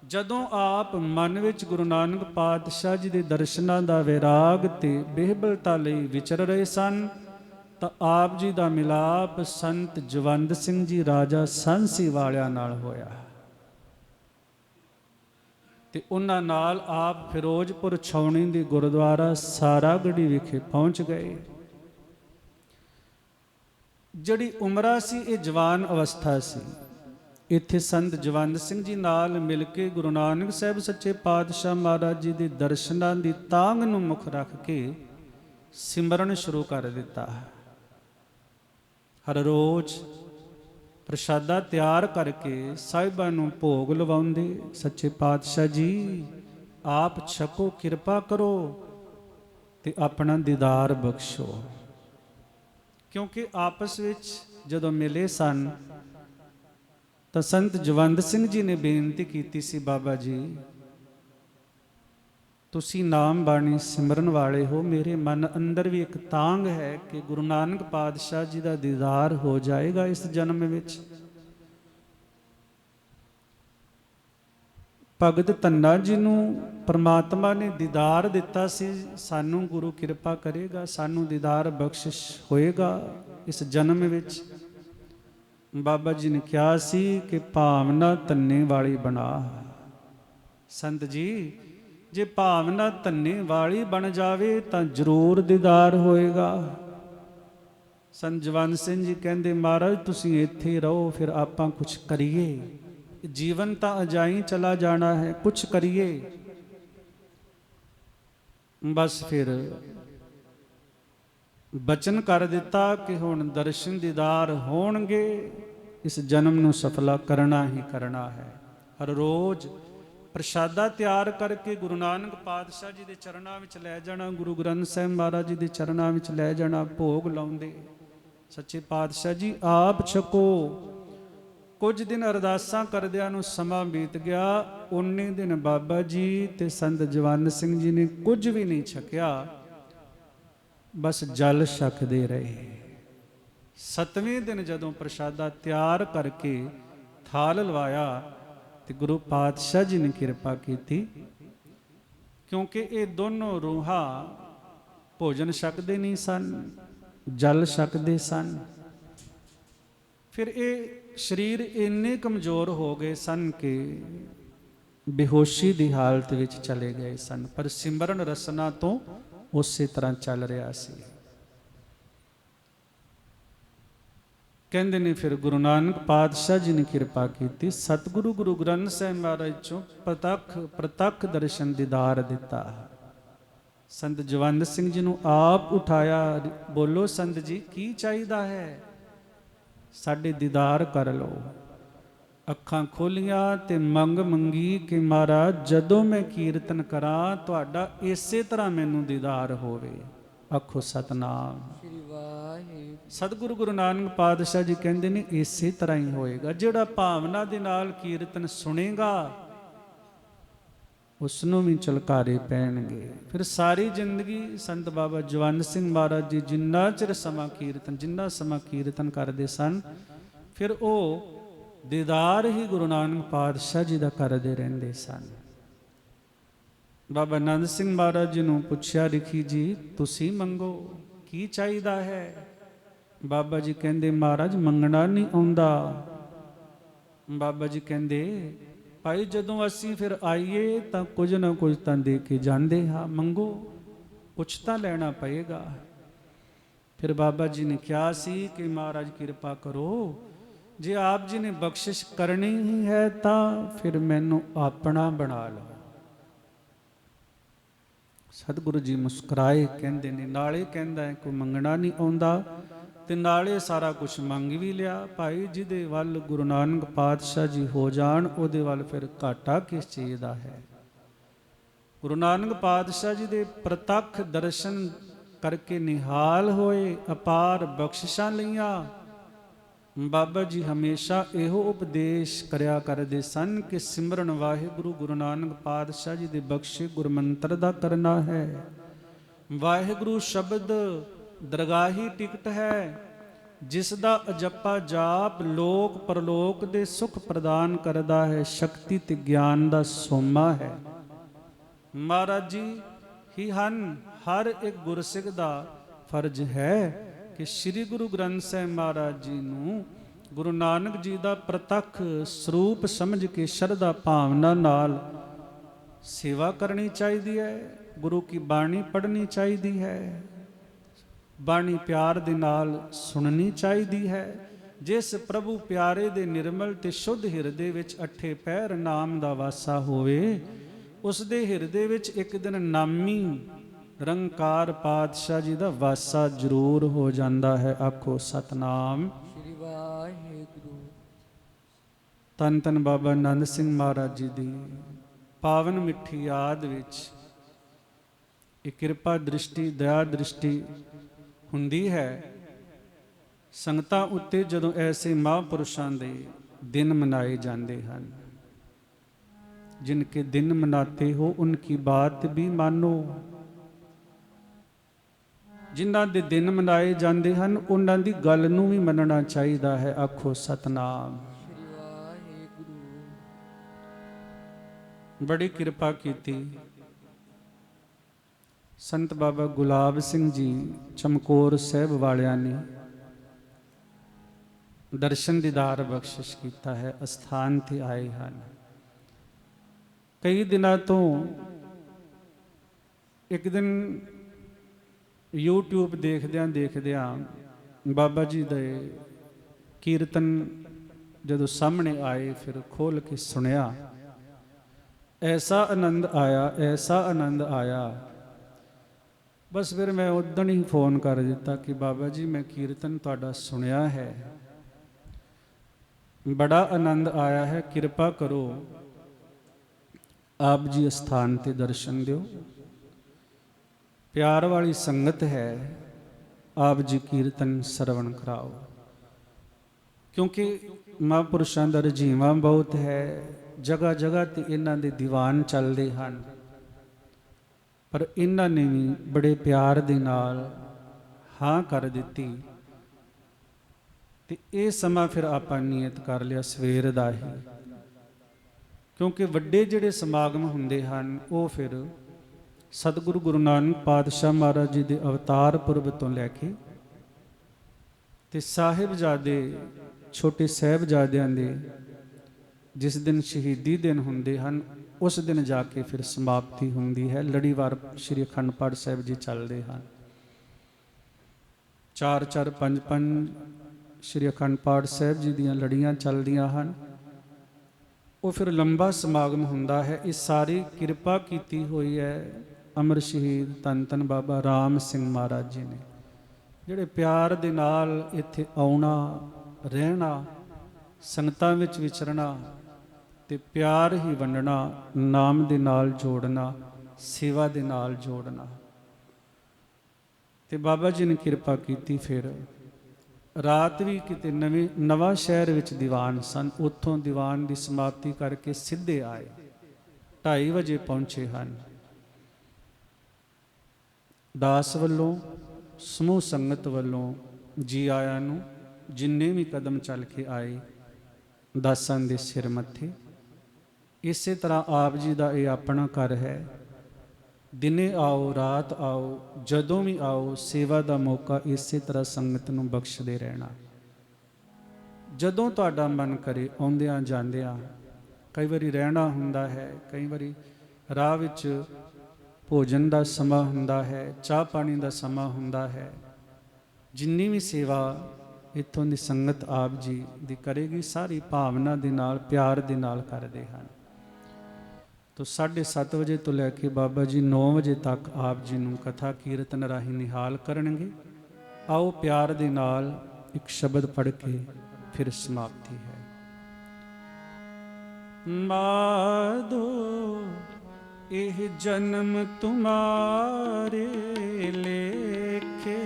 ਜਦੋਂ ਆਪ ਮਨ ਵਿੱਚ ਗੁਰੂ ਨਾਨਕ ਪਾਤਸ਼ਾਹ ਜੀ ਦੇ ਦਰਸ਼ਨਾਂ ਦਾ ਵਿਰਾਗ ਤੇ ਬਿਹਬਲਤਾ ਲਈ ਵਿਚਰ ਰਹੇ ਸਨ, ਤਾਂ ਆਪ ਜੀ ਦਾ ਮਿਲਾਪ ਸੰਤ ਜਵੰਦ ਸਿੰਘ ਜੀ ਰਾਜਾ ਸਾਂਸੀ ਵਾਲਿਆਂ ਨਾਲ ਹੋਇਆ ਤੇ ਉਹਨਾਂ ਨਾਲ ਆਪ ਫਿਰੋਜ਼ਪੁਰ ਛਾਉਣੀ ਦੇ ਗੁਰਦੁਆਰਾ ਸਾਰਾਗੜੀ ਵਿਖੇ ਪਹੁੰਚ ਗਏ। ਜਿਹੜੀ ਉਮਰਾ ਸੀ ਇਹ ਜਵਾਨ ਅਵਸਥਾ ਸੀ। ਇੱਥੇ ਸੰਤ ਜਵੰਦ ਸਿੰਘ ਜੀ ਨਾਲ ਮਿਲ ਕੇ ਗੁਰੂ ਨਾਨਕ ਸਾਹਿਬ ਸੱਚੇ ਪਾਤਸ਼ਾਹ ਮਹਾਰਾਜ ਜੀ ਦੇ ਦਰਸ਼ਨਾਂ ਦੀ ਤਾਂਘ ਨੂੰ ਮੁੱਖ ਰੱਖ ਕੇ ਸਿਮਰਨ ਸ਼ੁਰੂ ਕਰ ਦਿੱਤਾ। ਹਰ ਰੋਜ਼ ਪ੍ਰਸ਼ਾਦਾ ਤਿਆਰ ਕਰਕੇ ਸਾਹਿਬਾਂ ਨੂੰ ਭੋਗ ਲਵਾਉਂਦੇ। ਸੱਚੇ ਪਾਤਸ਼ਾਹ ਜੀ ਆਪ ਛਕੋ, ਕਿਰਪਾ ਕਰੋ ਤੇ ਆਪਣਾ ਦੀਦਾਰ ਬਖਸ਼ੋ। ਕਿਉਂਕਿ ਆਪਸ ਵਿੱਚ ਜਦੋਂ ਮਿਲੇ ਸਨ ਤਾਂ ਸੰਤ ਜਵੰਦ ਸਿੰਘ ਜੀ ਨੇ ਬੇਨਤੀ ਕੀਤੀ ਸੀ, ਬਾਬਾ ਜੀ ਤੁਸੀਂ ਨਾਮ ਬਾਣੀ ਸਿਮਰਨ ਵਾਲੇ ਹੋ, ਮੇਰੇ ਮਨ ਅੰਦਰ ਵੀ ਇੱਕ ਤਾਂਘ ਹੈ ਕਿ ਗੁਰੂ ਨਾਨਕ ਪਾਤਸ਼ਾਹ ਜੀ ਦਾ ਦੀਦਾਰ ਹੋ ਜਾਏਗਾ ਇਸ ਜਨਮ ਵਿੱਚ। ਭਗਤ ਧੰਨਾ ਜੀ ਨੂੰ ਪਰਮਾਤਮਾ ਨੇ ਦੀਦਾਰ ਦਿੱਤਾ ਸੀ, ਸਾਨੂੰ ਗੁਰੂ ਕਿਰਪਾ ਕਰੇਗਾ, ਸਾਨੂੰ ਦੀਦਾਰ ਬਖਸ਼ਿਸ਼ ਹੋਏਗਾ ਇਸ ਜਨਮ ਵਿੱਚ। ਬਾਬਾ ਜੀ ਨੇ ਕਿਹਾ ਸੀ ਕਿ ਭਾਵਨਾ ਧੰਨੇ ਵਾਲੀ ਬਣਾ। ਸੰਤ ਜੀ ਜੇ ਭਾਵਨਾ ਧੰਨੇ ਵਾਲੀ ਬਣ ਜਾਵੇ ਤਾਂ ਜ਼ਰੂਰ ਦੀਦਾਰ ਹੋਏਗਾ। ਸੰਤ ਜਵੰਦ ਸਿੰਘ ਜੀ ਕਹਿੰਦੇ, ਮਹਾਰਾਜ ਤੁਸੀਂ ਇੱਥੇ ਰਹੋ, ਫਿਰ ਆਪਾਂ ਕੁਝ ਕਰੀਏ। ਜੀਵਨ ਤਾਂ ਅਜਾਈ ਚਲਾ ਜਾਣਾ ਹੈ, ਕੁਝ ਕਰੀਏ। ਬਸ ਫਿਰ ਬਚਨ ਕਰ ਦਿੱਤਾ ਕਿ ਹੁਣ ਦਰਸ਼ਨ ਦੀਦਾਰ ਹੋਣਗੇ, ਇਸ ਜਨਮ ਨੂੰ ਸਫਲਾ ਕਰਨਾ ਹੀ ਕਰਨਾ ਹੈ। ਹਰ ਰੋਜ਼ ਪ੍ਰਸ਼ਾਦਾ ਤਿਆਰ ਕਰਕੇ ਗੁਰੂ ਨਾਨਕ ਪਾਤਸ਼ਾਹ ਜੀ ਦੇ ਚਰਨਾਂ ਵਿੱਚ ਲੈ ਜਾਣਾ, ਗੁਰੂ ਗ੍ਰੰਥ ਸਾਹਿਬ ਮਹਾਰਾਜ ਜੀ ਦੇ ਚਰਨਾਂ ਵਿੱਚ ਲੈ ਜਾਣਾ, ਭੋਗ ਲਾਉਂਦੇ। ਸੱਚੇ ਪਾਤਸ਼ਾਹ ਜੀ ਆਪ ਛਕੋ। ਕੁਝ ਦਿਨ ਅਰਦਾਸਾਂ ਕਰਦਿਆਂ ਨੂੰ ਸਮਾਂ ਬੀਤ ਗਿਆ। 19 ਦਿਨ ਬਾਬਾ ਜੀ ਤੇ ਸੰਤ ਜਵੰਦ ਸਿੰਘ ਜੀ ਨੇ ਕੁਝ ਵੀ ਨਹੀਂ ਛਕਿਆ, ਬਸ ਜਲ ਛਕਦੇ ਰਹੇ। 7ਵੇਂ ਦਿਨ ਜਦੋਂ ਪ੍ਰਸ਼ਾਦਾ ਤਿਆਰ ਕਰਕੇ ਥਾਲ ਲਵਾਇਆ ਤੇ ਗੁਰੂ ਪਾਤਸ਼ਾਹ ਜੀ ਨੇ ਕਿਰਪਾ ਕੀਤੀ, ਕਿਉਂਕਿ ਇਹ ਦੋਨੋਂ ਰੂਹਾਂ ਭੋਜਨ ਛਕਦੇ ਨਹੀਂ ਸਨ, ਜਲ ਛਕਦੇ ਸਨ। ਫਿਰ ਇਹ ਸਰੀਰ ਇੰਨੇ ਕਮਜ਼ੋਰ ਹੋ ਗਏ ਸਨ ਕਿ ਬੇਹੋਸ਼ੀ ਦੀ ਹਾਲਤ ਵਿੱਚ ਚਲੇ ਗਏ ਸਨ, ਪਰ ਸਿਮਰਨ ਰਸਨਾ ਤੋਂ ਉਸੇ ਤਰ੍ਹਾਂ ਚੱਲ ਰਿਹਾ ਸੀ। ਕਹਿੰਦੇ ਨੇ ਫਿਰ ਗੁਰੂ ਨਾਨਕ ਪਾਤਸ਼ਾਹ ਜੀ ਨੇ ਕਿਰਪਾ ਕੀਤੀ, ਸਤਿਗੁਰੂ ਗੁਰੂ ਗ੍ਰੰਥ ਸਾਹਿਬ ਮਹਾਰਾਜ ਚੋਂ ਪ੍ਰਤੱਖ ਦਰਸ਼ਨ ਦੀਦਾਰ ਦਿੱਤਾ। ਸੰਤ ਜਵੰਦ ਸਿੰਘ ਜੀ ਨੂੰ ਆਪ ਉਠਾਇਆ, ਬੋਲੋ ਸੰਤ ਜੀ ਕੀ ਚਾਹੀਦਾ ਹੈ, ਸਾਡੇ ਦੀਦਾਰ ਕਰ ਲਓ। ਅੱਖਾਂ ਖੋਲੀਆਂ ਤੇ ਮੰਗ ਮੰਗੀ ਕਿ ਮਹਾਰਾਜ ਜਦੋਂ ਮੈਂ ਕੀਰਤਨ ਕਰਾਂ ਤੁਹਾਡਾ ਇਸੇ ਤਰ੍ਹਾਂ ਮੈਨੂੰ ਦੀਦਾਰ ਹੋਵੇ। ਆਖੋ ਸਤਨਾਮ ਸ੍ਰੀ ਵਾਹਿਗੁਰੂ। ਸਤਿਗੁਰੂ ਗੁਰੂ ਨਾਨਕ ਪਾਤਸ਼ਾਹ ਜੀ ਕਹਿੰਦੇ ਨੇ ਇਸੇ ਤਰ੍ਹਾਂ ਹੀ ਹੋਏਗਾ। ਜਿਹੜਾ ਭਾਵਨਾ ਦੇ ਨਾਲ ਕੀਰਤਨ ਸੁਣੇਗਾ ਉਸ ਨੂੰ ਵੀ ਝਲਕਾਰੇ ਪੈਣਗੇ। ਫਿਰ ਸਾਰੀ ਜ਼ਿੰਦਗੀ ਸੰਤ ਬਾਬਾ ਜਵੰਦ ਸਿੰਘ ਮਹਾਰਾਜ ਜੀ ਜਿੰਨਾ ਸਮਾਂ ਕੀਰਤਨ ਕਰਦੇ ਸਨ, ਫਿਰ ਉਹ ਦੀਦਾਰ ਹੀ ਗੁਰੂ ਨਾਨਕ ਪਾਤਸ਼ਾਹ ਜੀ ਦਾ ਕਰਦੇ ਰਹਿੰਦੇ ਸਨ। ਬਾਬਾ ਆਨੰਦ ਸਿੰਘ ਮਹਾਰਾਜ ਜੀ ਨੂੰ ਪੁੱਛਿਆ, ਰਿਖੀ ਜੀ ਤੁਸੀਂ ਮੰਗੋ, ਕੀ ਚਾਹੀਦਾ ਹੈ? ਬਾਬਾ ਜੀ ਕਹਿੰਦੇ, ਮਹਾਰਾਜ ਮੰਗਣਾ ਨਹੀਂ ਆਉਂਦਾ। ਬਾਬਾ ਜੀ ਕਹਿੰਦੇ, ਭਾਈ ਜਦੋਂ ਅਸੀਂ ਫਿਰ ਆਈਏ ਤਾਂ ਕੁਝ ਨਾ ਕੁਝ ਤਾਂ ਦੇ ਕੇ ਜਾਂਦੇ ਹਾਂ, ਮੰਗੋ, ਕੁਛ ਤਾਂ ਲੈਣਾ ਪਏਗਾ। ਫਿਰ ਬਾਬਾ ਜੀ ਨੇ ਕਿਹਾ ਸੀ ਕਿ ਮਹਾਰਾਜ ਕਿਰਪਾ ਕਰੋ, ਜੇ ਆਪ ਜੀ ਨੇ ਬਖਸ਼ਿਸ਼ ਕਰਨੀ ਹੀ ਹੈ ਤਾਂ ਫਿਰ ਮੈਨੂੰ ਆਪਣਾ ਬਣਾ ਲਓ। ਸਤਿਗੁਰੂ ਜੀ ਮੁਸਕਰਾਏ, ਕਹਿੰਦੇ ਨੇ ਨਾਲੇ ਕਹਿੰਦਾ ਹੈ ਕੋਈ ਮੰਗਣਾ ਨਹੀਂ ਆਉਂਦਾ ਤੇ ਨਾਲੇ ਸਾਰਾ ਕੁਝ ਮੰਗ ਵੀ ਲਿਆ। ਭਾਈ ਜਿਹਦੇ ਵੱਲ ਗੁਰੂ ਨਾਨਕ ਪਾਤਸ਼ਾਹ ਜੀ ਹੋ ਜਾਣ ਉਹਦੇ ਵੱਲ ਫਿਰ ਘਾਟਾ ਕਿਸ ਚੀਜ਼ ਦਾ ਹੈ। ਗੁਰੂ ਨਾਨਕ ਪਾਤਸ਼ਾਹ ਜੀ ਦੇ ਪ੍ਰਤੱਖ ਦਰਸ਼ਨ ਕਰਕੇ ਨਿਹਾਲ ਹੋਏ, ਅਪਾਰ ਬਖਸ਼ਿਸ਼ਾਂ ਲਈਆਂ। ਬਾਬਾ ਜੀ ਹਮੇਸ਼ਾ ਇਹੋ ਉਪਦੇਸ਼ ਕਰਿਆ ਕਰਦੇ ਸਨ ਕਿ ਸਿਮਰਨ ਵਾਹਿਗੁਰੂ ਗੁਰੂ ਨਾਨਕ ਪਾਤਸ਼ਾਹ ਜੀ ਦੇ ਬਖਸ਼ੇ ਗੁਰਮੰਤਰ ਦਾ ਕਰਨਾ ਹੈ। ਵਾਹਿਗੁਰੂ ਸ਼ਬਦ ਦਰਗਾਹੀ ਟਿਕਟ ਹੈ, ਜਿਸ ਦਾ ਅਜੱਪਾ ਜਾਪ ਲੋਕ ਪਰਲੋਕ ਦੇ ਸੁਖ ਪ੍ਰਦਾਨ ਕਰਦਾ ਹੈ, ਸ਼ਕਤੀ ਤੇ ਗਿਆਨ ਦਾ ਸੋਮਾ ਹੈ। ਮਹਾਰਾਜ ਜੀ ਹੀ ਹਨ। ਹਰ ਇੱਕ ਗੁਰਸਿੱਖ ਦਾ ਫਰਜ਼ ਹੈ ਕਿ ਸ੍ਰੀ ਗੁਰੂ ਗ੍ਰੰਥ ਸਾਹਿਬ ਮਹਾਰਾਜ ਜੀ ਨੂੰ ਗੁਰੂ ਨਾਨਕ ਜੀ ਦਾ ਪ੍ਰਤੱਖ ਸਰੂਪ ਸਮਝ ਕੇ ਸ਼ਰਧਾ ਭਾਵਨਾ ਨਾਲ ਸੇਵਾ ਕਰਨੀ ਚਾਹੀਦੀ ਹੈ। ਗੁਰੂ ਕੀ ਬਾਣੀ ਪੜ੍ਹਨੀ ਚਾਹੀਦੀ ਹੈ, ਬਾਣੀ ਪਿਆਰ ਦੇ ਨਾਲ ਸੁਣਨੀ ਚਾਹੀਦੀ ਹੈ। ਜਿਸ ਪ੍ਰਭੂ ਪਿਆਰੇ ਦੇ ਨਿਰਮਲ ਤੇ ਸ਼ੁੱਧ ਹਿਰਦੇ ਵਿੱਚ ਅਠੇ ਪਹਿਰ ਨਾਮ ਦਾ ਵਾਸਾ ਹੋਵੇ, ਉਸ ਦੇ ਹਿਰਦੇ ਵਿੱਚ ਇੱਕ ਦਿਨ ਨਾਮੀ ਨਿਰੰਕਾਰ ਪਾਤਸ਼ਾਹ ਜੀ ਦਾ ਵਾਸਾ ਜ਼ਰੂਰ ਹੋ ਜਾਂਦਾ ਹੈ। ਆਖੋ ਸਤਨਾਮ। ਸ੍ਰੀ ਵਾਹਿਗੁਰੂ। ਧੰਨ ਧੰਨ ਬਾਬਾ ਆਨੰਦ ਸਿੰਘ ਮਹਾਰਾਜ ਜੀ ਦੀ ਪਾਵਨ ਮਿੱਠੀ ਯਾਦ ਵਿੱਚ ਇਹ ਕਿਰਪਾ ਦ੍ਰਿਸ਼ਟੀ, ਦਇਆ ਦ੍ਰਿਸ਼ਟੀ ਹੁੰਦੀ ਹੈ ਸੰਗਤਾਂ ਉੱਤੇ ਜਦੋਂ ਐਸੇ ਮਹਾਂਪੁਰਸ਼ਾਂ ਦੇ दिन मनाए जाते हैं। जिनके दिन मनाते हो उनकी बात भी मानो। जिन्हां दे दिन मनाए जाते हैं उन्हां दी गल नूं भी मनना चाहिदा है। आखो सतनाम। बड़ी कृपा कीती संत बाबा गुलाब सिंह जी चमकौर साहिब वालियां ने दर्शन दीदार बख्शिश किया है। अस्थान ते आए हैं कई दिनों तो। एक दिन यूट्यूब देखद्या बाबा जी दे कीर्तन जदों सामने आए फिर खोल के सुनिया। ऐसा आनंद आया, ऐसा आनंद आया। बस फिर मैं उदण ही फोन कर दिता कि बाबा जी मैं कीर्तन तुहाडा सुनिया है, बड़ा आनंद आया है, कृपा करो आप जी स्थान ते दर्शन दो। प्यार वाली संगत है, आप जी कीर्तन सरवण कराओ। क्योंकि महापुरुषों का रजीवा बहुत है, जगह जगह ते इन्हां दे दीवान चलते हैं, पर इन्हां ने भी बड़े प्यार दे नाल हाँ कर दी। तो ये समा फिर आप नियत कर लिया सवेर का ही, क्योंकि वड्डे जिहड़े समागम हुंदे हन वो फिर सतगुरु गुरु नानक पातशाह महाराज जी के अवतार पुरब तो लैके ते साहिबजादे छोटे साहिबजादियां दे जिस दिन शहीदी दिन हुंदे हन उस दिन जाके फिर समाप्ति हुंदी है। लड़ीवार श्री अखंड पाठ साहिब जी चलते हैं। 4-4 5-5 श्री अखंड पाठ साहिब जी दियां लड़ियां चलदियां हैं। वो फिर लंबा समागम हुंदा है। इस सारी कृपा कीती हुई है अमर शहीद धन धन बाबा राम सिंह महाराज जी ने, जिहड़े प्यार दे नाल इत्थे आउणा रहना, संगतां विच विचरना ते प्यार ही वंडना, नाम दे नाल जोड़ना, सेवा दे नाल जोड़ना। ते बाबा जी ने कृपा कीती। फिर रात भी किते नवां शहर विच दीवान सन, उत्थों दीवान की समाप्ति करके सीधे आए। 2:30 बजे पहुंचे हैं। दास वल्लों समूह संगत वल्लों जी आया नूं जिन्ने भी कदम चल के आए दासां दे सिर मत्थे। इसे तरह आप जी का यह अपना घर है। दिने आओ रात आओ जदों भी आओ सेवा का मौका इसे तरह संगत नूं बख्शदे रहना। जदों तुहाडा मन करे आउंदियां जांदियां, कई बारी रहना हुंदा है, कई बारी राह विच भोजन का समा हुंदा है, चाह पानी का समा हुंदा है। जिन्नी भी सेवा इत्थों की संगत आप जी दी करेगी सारी भावना दे नाल प्यार दे नाल करदे हन। तो 7:30 बजे तो लैके बाबा जी 9 बजे तक आप जी नूं कथा कीर्तन राही निहाल करनगे। आओ प्यार दे नाल एक शब्द पढ़ के फिर समाप्ति है। माधो एह जन्म तुम्हारे लेखे,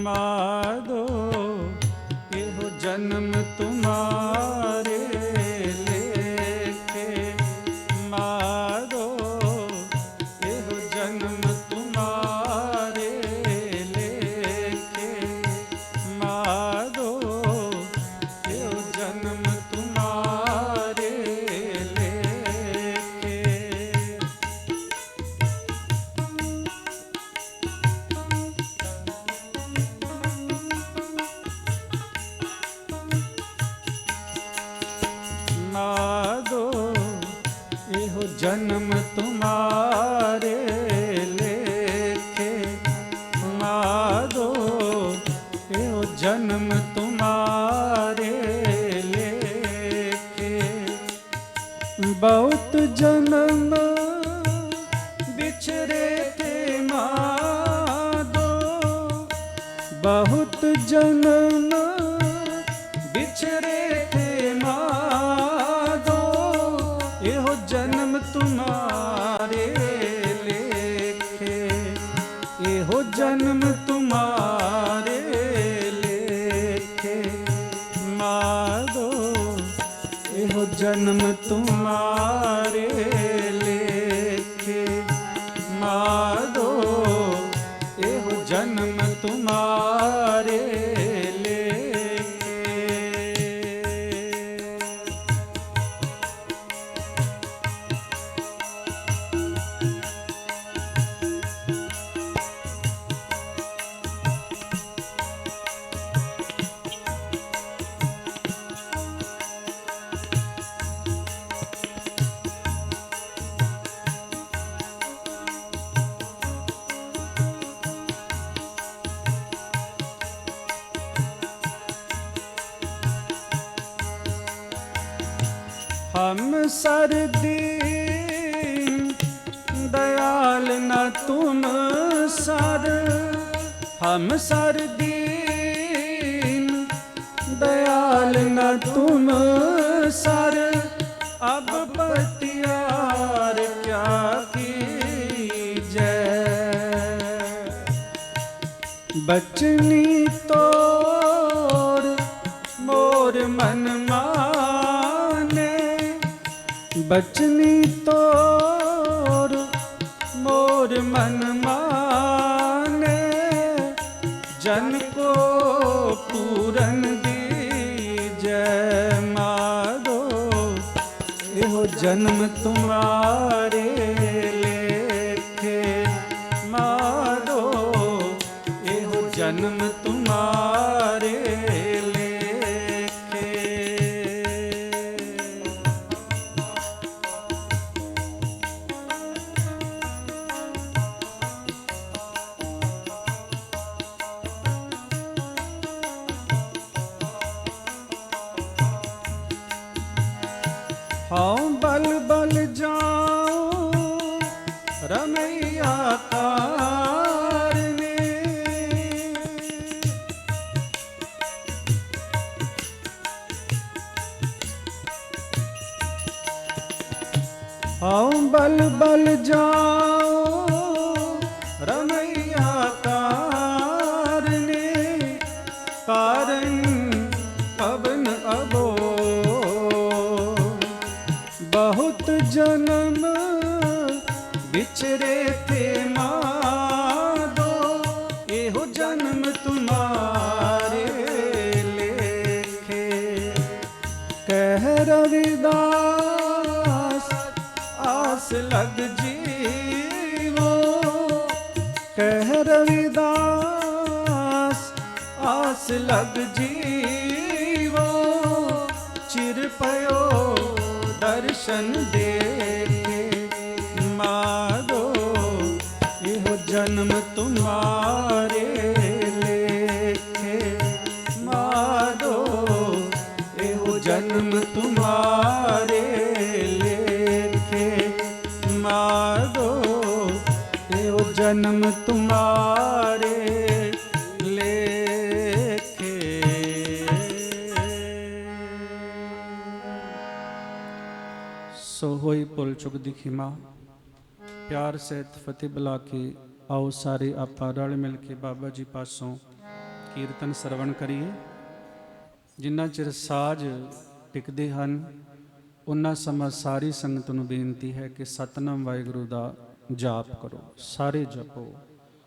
माधो एहो जन्म तुम्हारे लेखे, माधो एहो जन्म तुम्हारे लेखे, माधो एहो जन्म तुम्हारे लेखे। माधो एहो जन्म तुम्हारे लेखे, माधो एहो जन्म तुम्हारे लेखे। बहुत जन्म बिछड़े थे माँ बहुत जन्म बिछड़े थे माधो, एहो जन्म तुम्हारे लेखे, एहो जन्म तुम्हारे लेखे माधो, एहो जन्म तुम्हारे लेखे माधो, एहो जन्म तुम्हारे लेखे। हम सरदीन दयाल न तुम सर, हम सरदीन दयाल न तुम सर, अब पतियार क्या कीजै, बचनी तोर मोर मन माने, बचनी तोर मोर मन माने, जन को पूरन दीजै माधो, एहो जन्म तुम्हारे लेखे माधो, एहो जन्म तुम्हारे लेखे। हाँ बल बल जाऊं रमैया तारने, हाँ बल बल जाऊं रमैया तारने, कारण पवन अबो बहुत जन्म बिछड़े थे माधो, एहो जन्म तुम्हारे लेखे, कह रविदास आस लग जीवो, कह रविदास आस लग जीवो, चिर पयो दर्शन देखे माधो, एहो जन्म तुम्हारे लेखे माधो, एहो जन्म तुम्हारे लेखे माधो, एहो जन्म तुम्हारे लेखे। सो होई पुल चुक दिखी माँ, प्यार सहित फतेह बुला के आओ सारे आपा रल मिल के बाबा जी पासों कीर्तन सरवण करिए। जिन्ना चिर साज टिकते हैं उन्ना समा सारी संगत नूं बेनती है कि सतनाम वाहिगुरू दा जाप करो, सारे जपो।